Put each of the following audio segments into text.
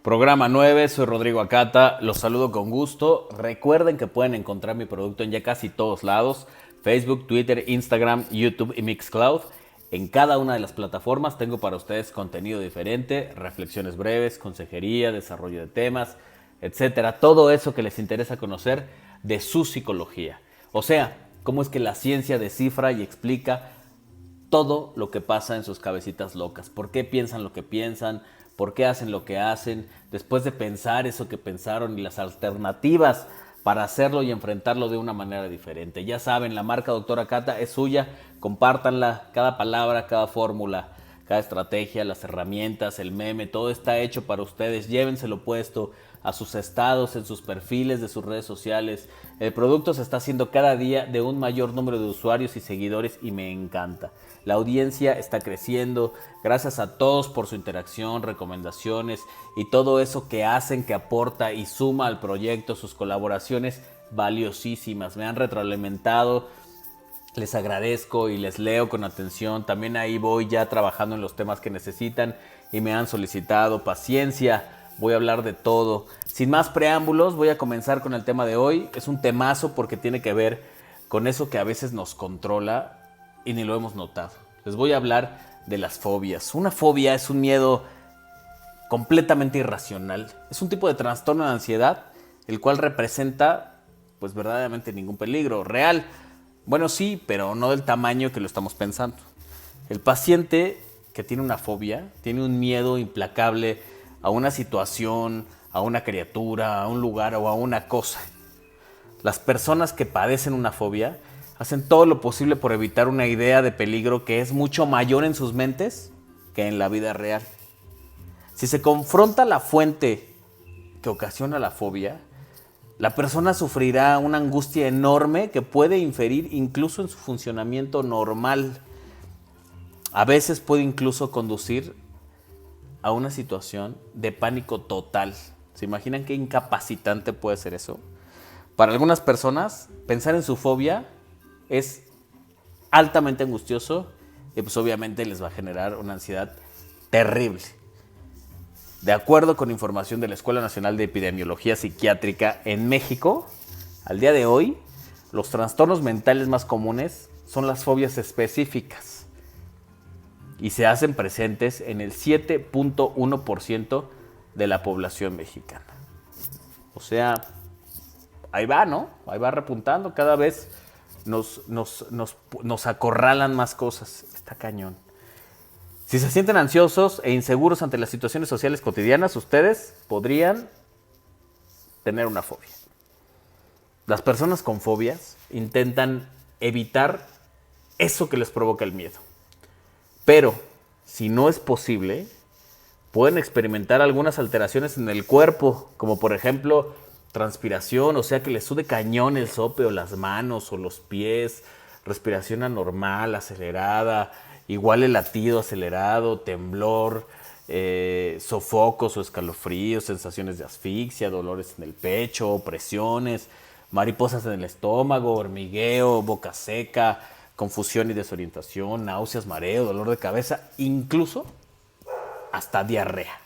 Programa 9, soy Rodrigo Acata, los saludo con gusto. Recuerden que pueden encontrar mi producto en ya casi todos lados: Facebook, Twitter, Instagram, YouTube y Mixcloud. En cada una de las plataformas tengo para ustedes contenido diferente, reflexiones breves, consejería, desarrollo de temas, etcétera. Todo eso que les interesa conocer de su psicología. O sea, cómo es que la ciencia descifra y explica todo lo que pasa en sus cabecitas locas. ¿Por qué piensan lo que piensan? ¿Por qué hacen lo que hacen? Después de pensar eso que pensaron y las alternativas para hacerlo y enfrentarlo de una manera diferente. Ya saben, la marca Doctor Acata es suya. Compártanla, cada palabra, cada fórmula, cada estrategia, las herramientas, el meme, todo está hecho para ustedes. Llévenselo puesto a sus estados, en sus perfiles de sus redes sociales. El producto se está haciendo cada día de un mayor número de usuarios y seguidores y me encanta. La audiencia está creciendo. Gracias a todos por su interacción, recomendaciones y todo eso que hacen, que aporta y suma al proyecto, sus colaboraciones valiosísimas. Me han retroalimentado. Les agradezco y les leo con atención. También ahí voy ya trabajando en los temas que necesitan y me han solicitado paciencia. Voy a hablar de todo. Sin más preámbulos, voy a comenzar con el tema de hoy. Es un temazo porque tiene que ver con eso que a veces nos controla y ni lo hemos notado. Les voy a hablar de las fobias. Una fobia es un miedo completamente irracional. Es un tipo de trastorno de ansiedad, el cual representa, pues verdaderamente ningún peligro real. Bueno, sí, pero no del tamaño que lo estamos pensando. El paciente que tiene una fobia tiene un miedo implacable a una situación, a una criatura, a un lugar o a una cosa. Las personas que padecen una fobia hacen todo lo posible por evitar una idea de peligro que es mucho mayor en sus mentes que en la vida real. Si se confronta la fuente que ocasiona la fobia, la persona sufrirá una angustia enorme que puede inferir incluso en su funcionamiento normal. A veces puede incluso conducir a una situación de pánico total. ¿Se imaginan qué incapacitante puede ser eso? Para algunas personas, pensar en su fobia es altamente angustioso y pues obviamente les va a generar una ansiedad terrible. De acuerdo con información de la Escuela Nacional de Epidemiología Psiquiátrica en México, al día de hoy, los trastornos mentales más comunes son las fobias específicas y se hacen presentes en el 7.1% de la población mexicana. O sea, ahí va, ¿no? Ahí va repuntando, cada vez nos acorralan más cosas. Está cañón. Si se sienten ansiosos e inseguros ante las situaciones sociales cotidianas, ustedes podrían tener una fobia. Las personas con fobias intentan evitar eso que les provoca el miedo. Pero, si no es posible, pueden experimentar algunas alteraciones en el cuerpo, como por ejemplo transpiración, o sea que les sude cañón el sope o las manos o los pies, respiración anormal, acelerada, igual el latido acelerado, temblor, sofocos o escalofríos, sensaciones de asfixia, dolores en el pecho, opresiones, mariposas en el estómago, hormigueo, boca seca, confusión y desorientación, náuseas, mareo, dolor de cabeza, incluso hasta diarrea.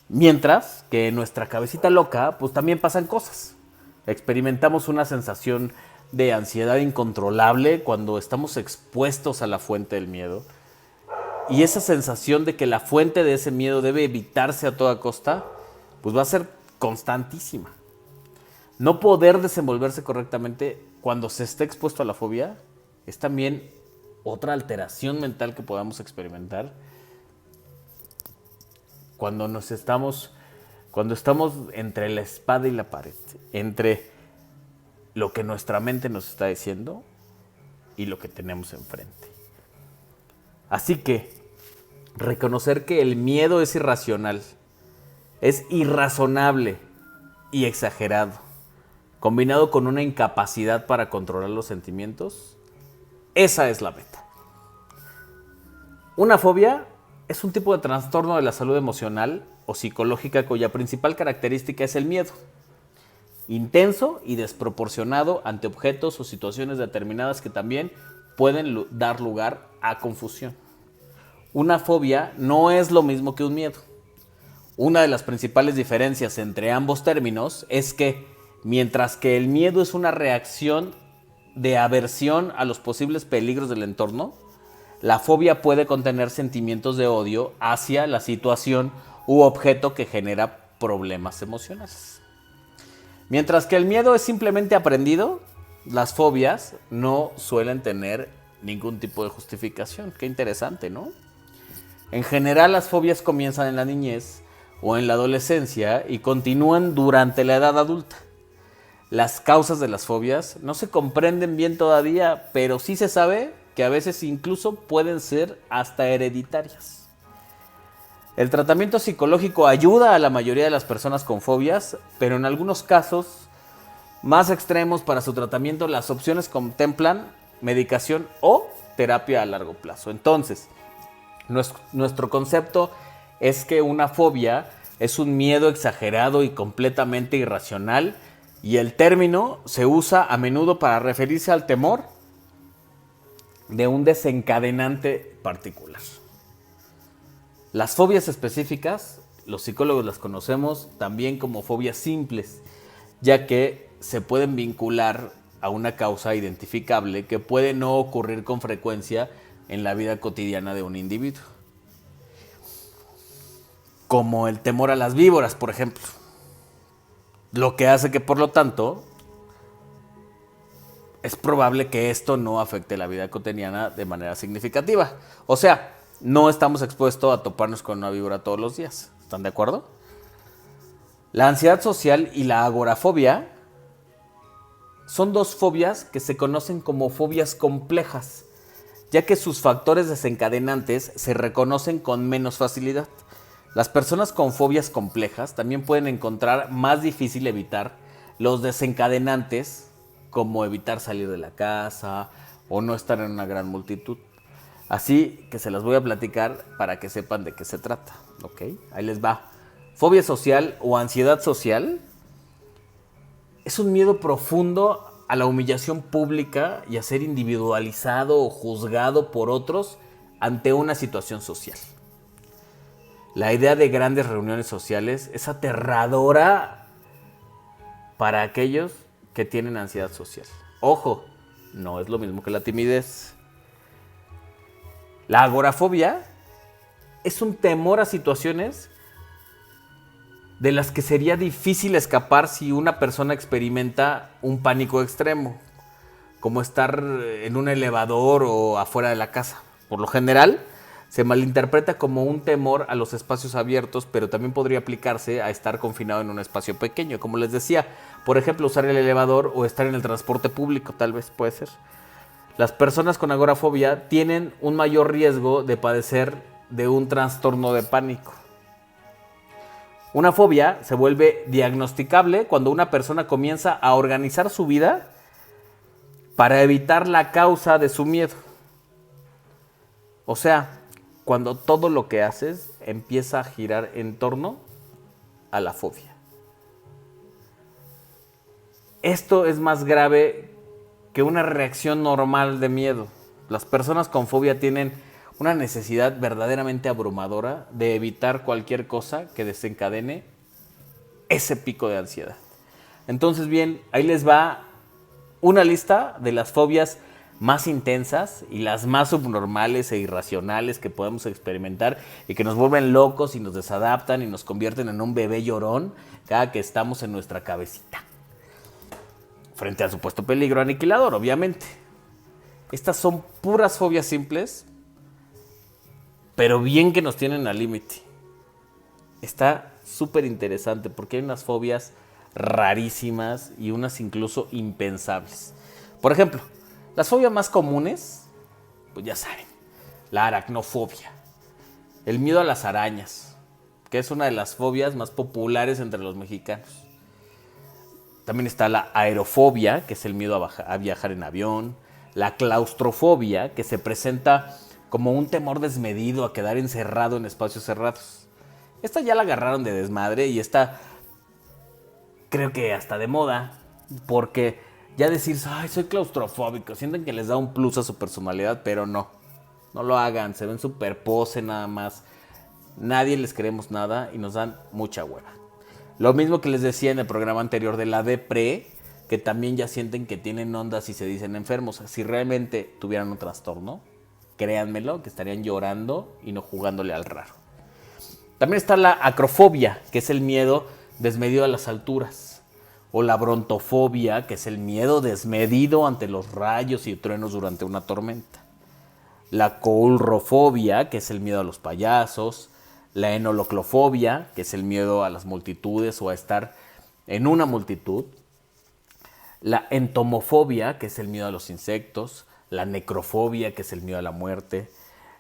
Mientras que en nuestra cabecita loca, pues también pasan cosas. Experimentamos una sensación de ansiedad incontrolable cuando estamos expuestos a la fuente del miedo. Y esa sensación de que la fuente de ese miedo debe evitarse a toda costa, pues va a ser constantísima. No poder desenvolverse correctamente cuando se esté expuesto a la fobia es también otra alteración mental que podamos experimentar cuando estamos entre la espada y la pared, entre lo que nuestra mente nos está diciendo y lo que tenemos enfrente. Así que reconocer que el miedo es irracional, es irrazonable y exagerado, combinado con una incapacidad para controlar los sentimientos, esa es la meta. Una fobia es un tipo de trastorno de la salud emocional o psicológica cuya principal característica es el miedo, intenso y desproporcionado ante objetos o situaciones determinadas que también pueden dar lugar a confusión. Una fobia no es lo mismo que un miedo. Una de las principales diferencias entre ambos términos es que, mientras que el miedo es una reacción de aversión a los posibles peligros del entorno, la fobia puede contener sentimientos de odio hacia la situación u objeto que genera problemas emocionales. Mientras que el miedo es simplemente aprendido, las fobias no suelen tener ningún tipo de justificación. Qué interesante, ¿no? En general, las fobias comienzan en la niñez o en la adolescencia y continúan durante la edad adulta. Las causas de las fobias no se comprenden bien todavía, pero sí se sabe que a veces incluso pueden ser hasta hereditarias. El tratamiento psicológico ayuda a la mayoría de las personas con fobias, pero en algunos casos más extremos para su tratamiento las opciones contemplan medicación o terapia a largo plazo. Entonces, nuestro concepto es que una fobia es un miedo exagerado y completamente irracional, y el término se usa a menudo para referirse al temor de un desencadenante particular. Las fobias específicas, los psicólogos las conocemos también como fobias simples, ya que se pueden vincular a una causa identificable que puede no ocurrir con frecuencia en la vida cotidiana de un individuo. Como el temor a las víboras, por ejemplo. Lo que hace que, por lo tanto, es probable que esto no afecte la vida cotidiana de manera significativa. O sea, no estamos expuestos a toparnos con una víbora todos los días. ¿Están de acuerdo? La ansiedad social y la agorafobia son dos fobias que se conocen como fobias complejas, ya que sus factores desencadenantes se reconocen con menos facilidad. Las personas con fobias complejas también pueden encontrar más difícil evitar los desencadenantes, como evitar salir de la casa o no estar en una gran multitud. Así que se las voy a platicar para que sepan de qué se trata. ¿Ok? Ahí les va. Fobia social o ansiedad social es un miedo profundo a la humillación pública y a ser individualizado o juzgado por otros ante una situación social. La idea de grandes reuniones sociales es aterradora para aquellos que tienen ansiedad social. Ojo, no es lo mismo que la timidez. La agorafobia es un temor a situaciones de las que sería difícil escapar si una persona experimenta un pánico extremo, como estar en un elevador o afuera de la casa. Por lo general, se malinterpreta como un temor a los espacios abiertos, pero también podría aplicarse a estar confinado en un espacio pequeño. Como les decía, por ejemplo, usar el elevador o estar en el transporte público, tal vez puede ser. Las personas con agorafobia tienen un mayor riesgo de padecer de un trastorno de pánico. Una fobia se vuelve diagnosticable cuando una persona comienza a organizar su vida para evitar la causa de su miedo. O sea, cuando todo lo que haces empieza a girar en torno a la fobia. Esto es más grave que una reacción normal de miedo. Las personas con fobia tienen una necesidad verdaderamente abrumadora de evitar cualquier cosa que desencadene ese pico de ansiedad. Entonces, bien, ahí les va una lista de las fobias más intensas y las más subnormales e irracionales que podemos experimentar y que nos vuelven locos y nos desadaptan y nos convierten en un bebé llorón cada que estamos en nuestra cabecita, frente al supuesto peligro aniquilador, obviamente. Estas son puras fobias simples, pero bien que nos tienen al límite. Está súper interesante porque hay unas fobias rarísimas y unas incluso impensables. Por ejemplo, las fobias más comunes, pues ya saben, la aracnofobia, el miedo a las arañas, que es una de las fobias más populares entre los mexicanos. También está la aerofobia, que es el miedo a viajar en avión, la claustrofobia, que se presenta como un temor desmedido a quedar encerrado en espacios cerrados. Esta ya la agarraron de desmadre y está, creo que hasta de moda, porque ya decir, ay, soy claustrofóbico, sienten que les da un plus a su personalidad, pero no lo hagan, se ven súper pose nada más. nadie les creemos nada y nos dan mucha hueva. Lo mismo que les decía en el programa anterior de la depre, que también ya sienten que tienen ondas y se dicen enfermos. Si realmente tuvieran un trastorno, créanmelo, que estarían llorando y no jugándole al raro. También está la acrofobia, que es el miedo desmedido a las alturas. O la brontofobia, que es el miedo desmedido ante los rayos y truenos durante una tormenta. La coulrofobia, que es el miedo a los payasos. La enoloclofobia, que es el miedo a las multitudes o a estar en una multitud. La entomofobia, que es el miedo a los insectos. La necrofobia, que es el miedo a la muerte.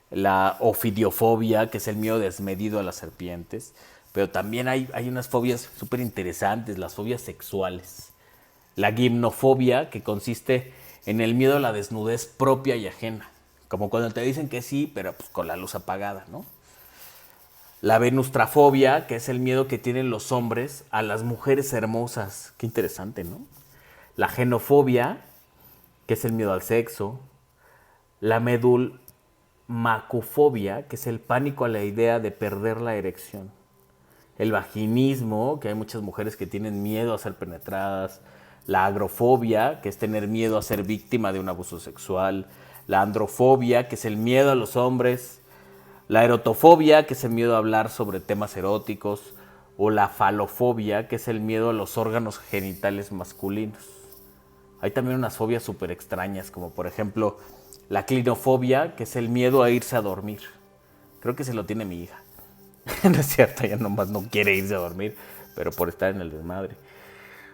La ofidiofobia, que es el miedo desmedido a las serpientes. Pero también hay unas fobias súper interesantes, las fobias sexuales. La gimnofobia, que consiste en el miedo a la desnudez propia y ajena. Como cuando te dicen que sí, pero pues con la luz apagada, ¿no? La venustrafobia, que es el miedo que tienen los hombres a las mujeres hermosas. Qué interesante, ¿no? La genofobia, que es el miedo al sexo. La medulmacofobia, que es el pánico a la idea de perder la erección. El vaginismo, que hay muchas mujeres que tienen miedo a ser penetradas. La agrofobia, que es tener miedo a ser víctima de un abuso sexual. La androfobia, que es el miedo a los hombres. La erotofobia, que es el miedo a hablar sobre temas eróticos. O la falofobia, que es el miedo a los órganos genitales masculinos. Hay también unas fobias súper extrañas, como por ejemplo la clinofobia, que es el miedo a irse a dormir. Creo que se lo tiene mi hija. No es cierto, ella nomás no quiere irse a dormir, pero por estar en el desmadre.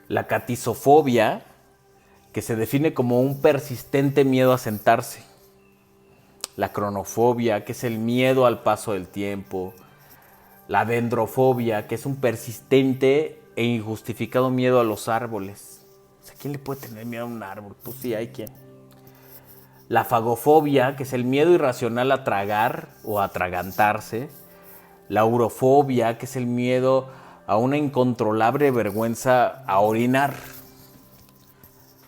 La catisofobia, que se define como un persistente miedo a sentarse. La cronofobia, que es el miedo al paso del tiempo. La dendrofobia, que es un persistente e injustificado miedo a los árboles. O sea, ¿quién le puede tener miedo a un árbol? Pues sí, hay quien. La fagofobia, que es el miedo irracional a tragar o a atragantarse. La urofobia, que es el miedo a una incontrolable vergüenza a orinar.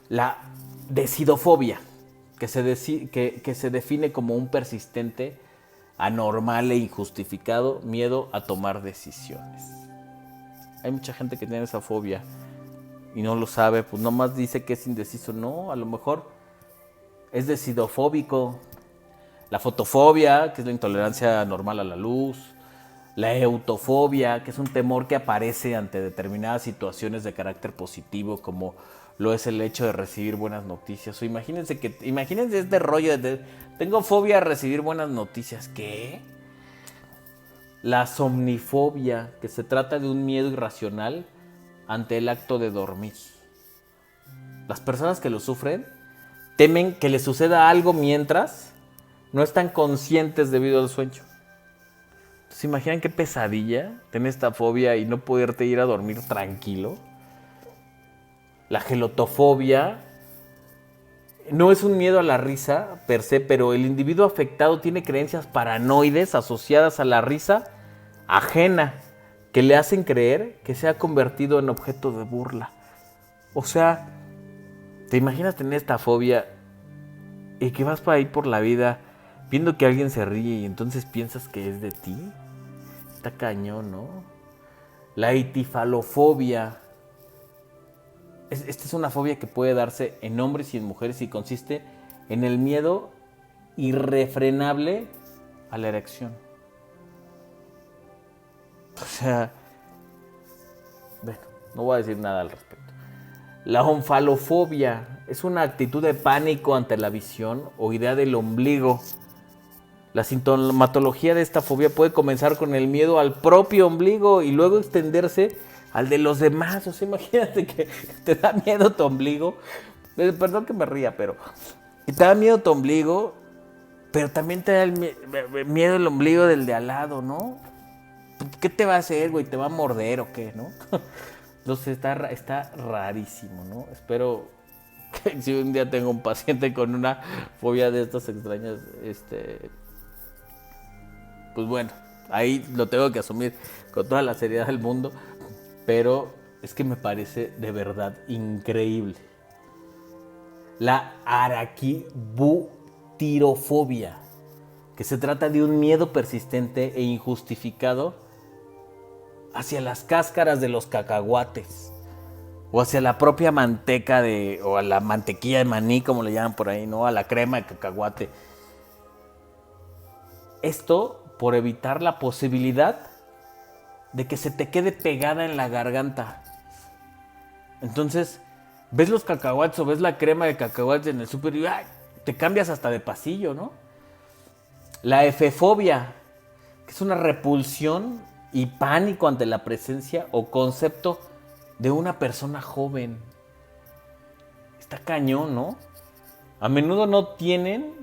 La decidofobia, que se define como un persistente, anormal e injustificado miedo a tomar decisiones. Hay mucha gente que tiene esa fobia y no lo sabe, pues nomás dice que es indeciso. No, a lo mejor es decidofóbico. La fotofobia, que es la intolerancia normal a la luz. La eutofobia, que es un temor que aparece ante determinadas situaciones de carácter positivo, como lo es el hecho de recibir buenas noticias. O imagínense este rollo de tengo fobia a recibir buenas noticias. ¿Qué? La somnifobia, que se trata de un miedo irracional ante el acto de dormir. Las personas que lo sufren temen que les suceda algo mientras no están conscientes debido al sueño. ¿Se imaginan qué pesadilla tener esta fobia y no poderte ir a dormir tranquilo? La gelotofobia no es un miedo a la risa per se, pero el individuo afectado tiene creencias paranoides asociadas a la risa ajena que le hacen creer que se ha convertido en objeto de burla. O sea, ¿te imaginas tener esta fobia y que vas por ahí por la vida viendo que alguien se ríe y entonces piensas que es de ti? Está cañón, ¿no? La itifalofobia. Esta es una fobia que puede darse en hombres y en mujeres y consiste en el miedo irrefrenable a la erección. O sea, bueno, no voy a decir nada al respecto. La onfalofobia es una actitud de pánico ante la visión o idea del ombligo. La sintomatología de esta fobia puede comenzar con el miedo al propio ombligo y luego extenderse al de los demás. O sea, imagínate que te da miedo tu ombligo. Perdón que me ría, pero te da miedo tu ombligo, pero también te da miedo el ombligo del de al lado, ¿no? ¿Qué te va a hacer, güey? ¿Te va a morder o qué, no? Entonces está rarísimo, ¿no? Espero que si un día tengo un paciente con una fobia de estas extrañas, pues bueno, ahí lo tengo que asumir con toda la seriedad del mundo, pero es que me parece de verdad increíble. La araquibutirofobia, que se trata de un miedo persistente e injustificado hacia las cáscaras de los cacahuates o hacia la propia manteca o a la mantequilla de maní, como le llaman por ahí, ¿no? A la crema de cacahuate. Esto por evitar la posibilidad de que se te quede pegada en la garganta. Entonces, ves los cacahuates o ves la crema de cacahuates en el súper y ¡ay!, te cambias hasta de pasillo, ¿no? La efefobia, que es una repulsión y pánico ante la presencia o concepto de una persona joven. Está cañón, ¿no? A menudo no tienen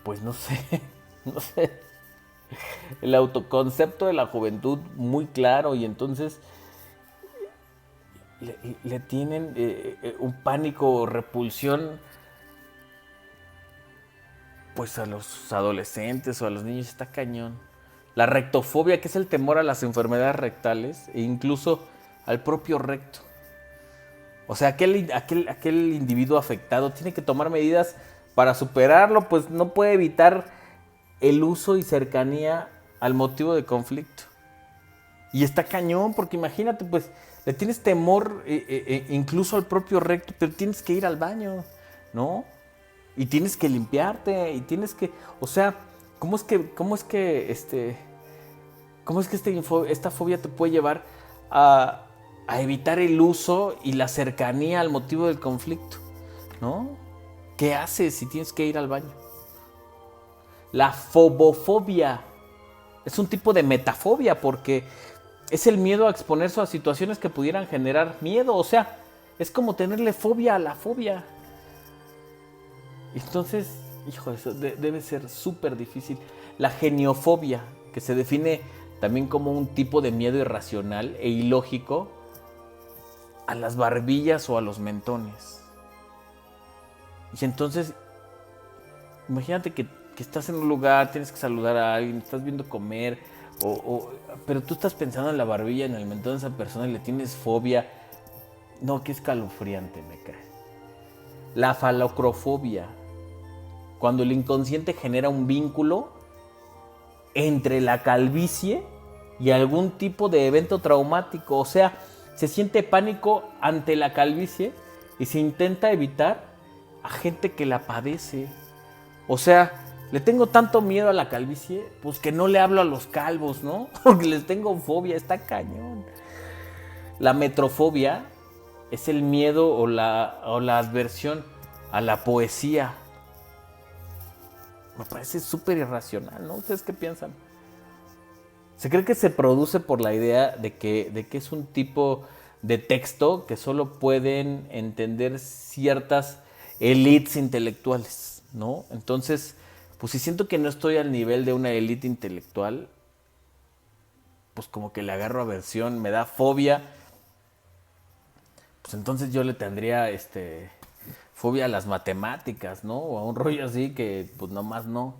pues no sé, el autoconcepto de la juventud muy claro, y entonces le tienen un pánico o repulsión pues a los adolescentes o a los niños. Está cañón. La rectofobia, que es el temor a las enfermedades rectales e incluso al propio recto. O sea, aquel individuo afectado tiene que tomar medidas para superarlo, pues no puede evitar el uso y cercanía al motivo de conflicto. Y está cañón, porque imagínate, pues le tienes temor incluso al propio recto, pero tienes que ir al baño, ¿no? Y tienes que limpiarte, y tienes que, o sea, ¿cómo es que esta fobia te puede llevar a evitar el uso y la cercanía al motivo del conflicto, ¿no? ¿Qué haces si tienes que ir al baño? La fobofobia es un tipo de metafobia porque es el miedo a exponerse a situaciones que pudieran generar miedo. O sea, es como tenerle fobia a la fobia. Entonces, hijo, eso debe ser súper difícil. La geniofobia, que se define también como un tipo de miedo irracional e ilógico a las barbillas o a los mentones. Y entonces, imagínate que estás en un lugar, tienes que saludar a alguien, estás viendo comer, pero tú estás pensando en la barbilla, en el mentón de esa persona y le tienes fobia. No, qué escalofriante me cae. La falocrofobia, cuando el inconsciente genera un vínculo entre la calvicie y algún tipo de evento traumático. O sea, se siente pánico ante la calvicie y se intenta evitar a gente que la padece. O sea, le tengo tanto miedo a la calvicie, pues que no le hablo a los calvos, ¿no? Porque les tengo fobia, está cañón. La metrofobia es el miedo o la adversión a la poesía. Me parece súper irracional, ¿no? ¿Ustedes qué piensan? Se cree que se produce por la idea de que es un tipo de texto que solo pueden entender ciertas élites intelectuales, ¿no? Entonces, pues si siento que no estoy al nivel de una élite intelectual, pues como que le agarro aversión, me da fobia, pues entonces yo le tendría fobia a las matemáticas, ¿no? O a un rollo así que pues nomás no.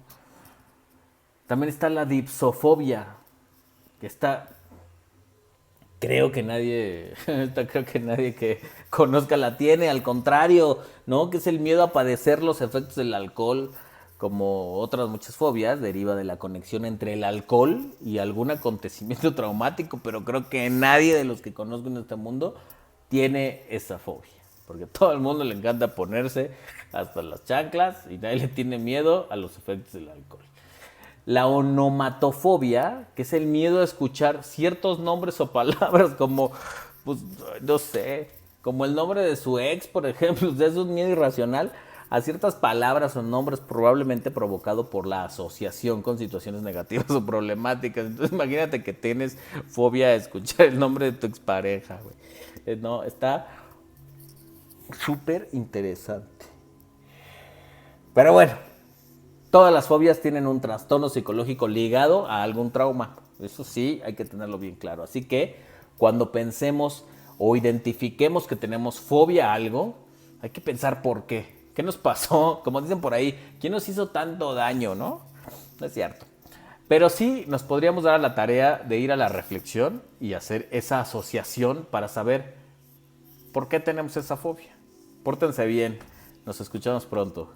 También está la dipsofobia, que creo que nadie que conozca la tiene, al contrario, ¿no? Que es el miedo a padecer los efectos del alcohol, como otras muchas fobias, deriva de la conexión entre el alcohol y algún acontecimiento traumático, pero creo que nadie de los que conozco en este mundo tiene esa fobia, porque a todo el mundo le encanta ponerse hasta las chanclas y nadie le tiene miedo a los efectos del alcohol. La onomatofobia, que es el miedo a escuchar ciertos nombres o palabras como, pues, no sé, como el nombre de su ex, por ejemplo. O sea, es un miedo irracional a ciertas palabras o nombres, probablemente provocado por la asociación con situaciones negativas o problemáticas. Entonces imagínate que tienes fobia a escuchar el nombre de tu expareja, güey. No, está súper interesante. Pero bueno, todas las fobias tienen un trastorno psicológico ligado a algún trauma. Eso sí, hay que tenerlo bien claro. Así que cuando pensemos o identifiquemos que tenemos fobia a algo, hay que pensar por qué. ¿Qué nos pasó? Como dicen por ahí, ¿quién nos hizo tanto daño, no? No es cierto. Pero sí nos podríamos dar a la tarea de ir a la reflexión y hacer esa asociación para saber por qué tenemos esa fobia. Pórtense bien. Nos escuchamos pronto.